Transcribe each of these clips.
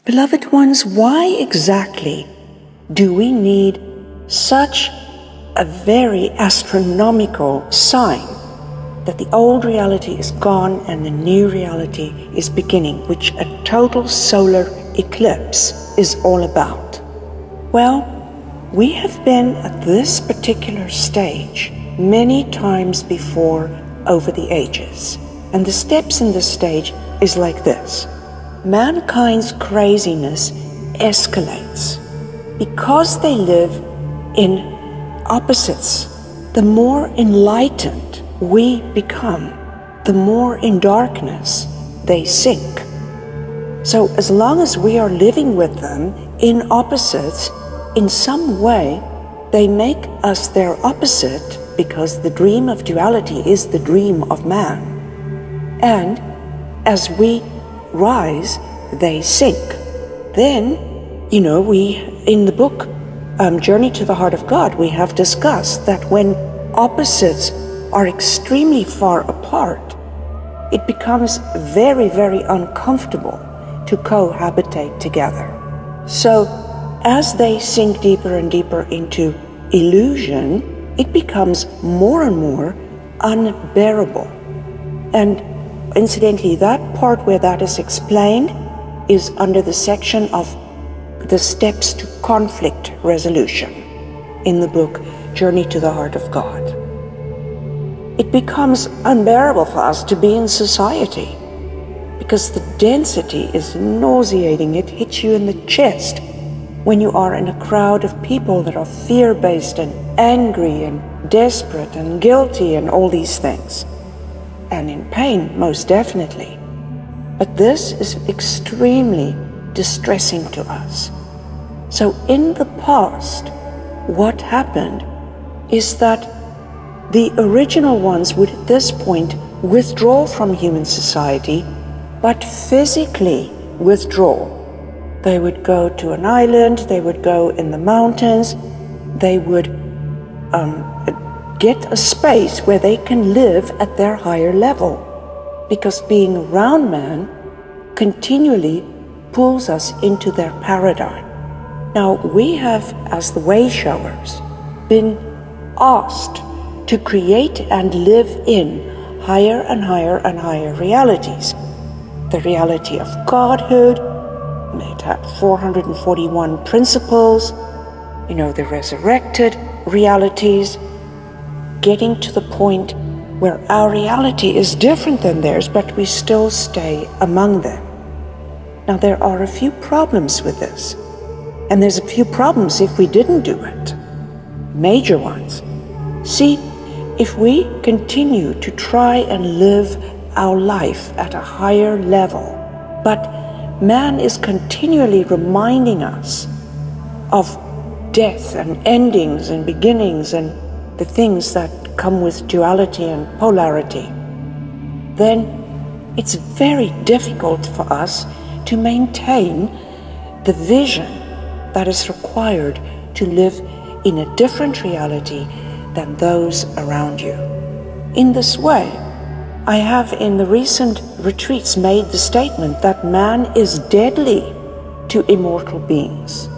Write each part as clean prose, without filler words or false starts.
Beloved ones, why exactly do we need such a very astronomical sign that the old reality is gone and the new reality is beginning, which a total solar eclipse is all about? Well, we have been at this particular stage many times before over the ages. And the steps in this stage is like this. Mankind's craziness escalates because they live in opposites. The more enlightened we become, the more in darkness they sink. So as long as we are living with them in opposites, in some way they make us their opposite, because the dream of duality is the dream of man. And as we rise, they sink. Then, we, in the book Journey to the Heart of God, we have discussed that when opposites are extremely far apart, it becomes very, very uncomfortable to cohabitate together. So, as they sink deeper and deeper into illusion, it becomes more and more unbearable. And incidentally, that part where that is explained is under the section of the steps to conflict resolution in the book Journey to the Heart of God. It becomes unbearable for us to be in society because the density is nauseating. It hits you in the chest when you are in a crowd of people that are fear-based and angry and desperate and guilty and all these things. And in pain, most definitely. But this is extremely distressing to us. So in the past, what happened is that the original ones would at this point withdraw from human society, but physically withdraw. They would go to an island, they would go in the mountains, they would get a space where they can live at their higher level, because being around man continually pulls us into their paradigm. Now, we have, as the way showers, been asked to create and live in higher and higher and higher realities. The reality of Godhood, it had 441 principles, the resurrected realities, getting to the point where our reality is different than theirs, but we still stay among them. Now, there are a few problems with this, and there's a few problems if we didn't do it. Major ones. See, if we continue to try and live our life at a higher level, but man is continually reminding us of death and endings and beginnings and the things that come with duality and polarity, then it's very difficult for us to maintain the vision that is required to live in a different reality than those around you. In this way, I have in the recent retreats made the statement that man is deadly to immortal beings,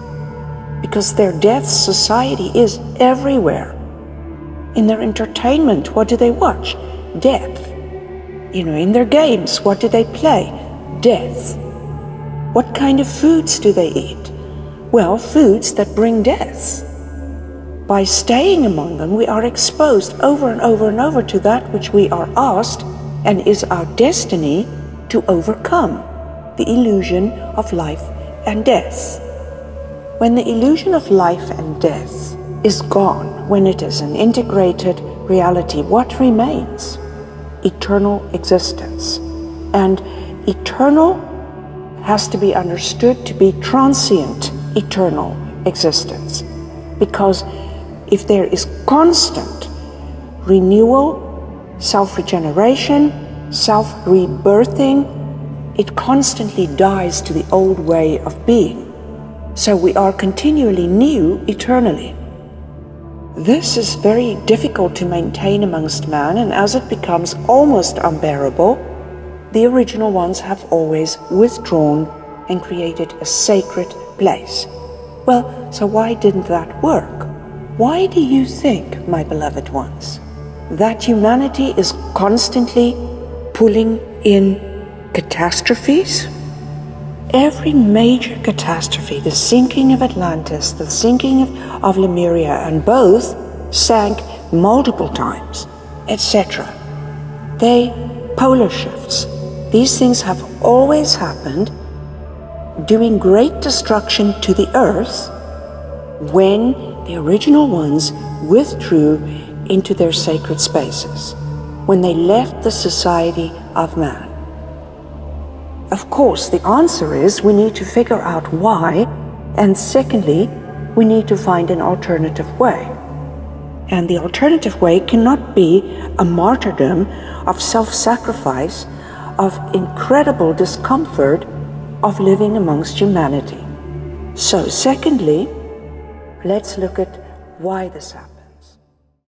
because their death society is everywhere. In their entertainment, what do they watch? Death. In their games, what do they play? Death. What kind of foods do they eat? Well, foods that bring death. By staying among them, we are exposed over and over and over to that which we are asked and is our destiny to overcome, the illusion of life and death. When the illusion of life and death is gone, when it is an integrated reality, what remains? Eternal existence. And eternal has to be understood to be transient eternal existence. Because if there is constant renewal, self-regeneration, self-rebirthing, it constantly dies to the old way of being. So we are continually new eternally. This is very difficult to maintain amongst man, and as it becomes almost unbearable, the original ones have always withdrawn and created a sacred place. Well, so why didn't that work? Why do you think, my beloved ones, that humanity is constantly pulling in catastrophes? Every major catastrophe, the sinking of Atlantis, the sinking of Lemuria, and both sank multiple times, etc. Polar shifts. These things have always happened, doing great destruction to the earth when the original ones withdrew into their sacred spaces, when they left the society of man. Of course, the answer is we need to figure out why, and secondly, we need to find an alternative way. And the alternative way cannot be a martyrdom of self-sacrifice, of incredible discomfort of living amongst humanity. So secondly, let's look at why this happened.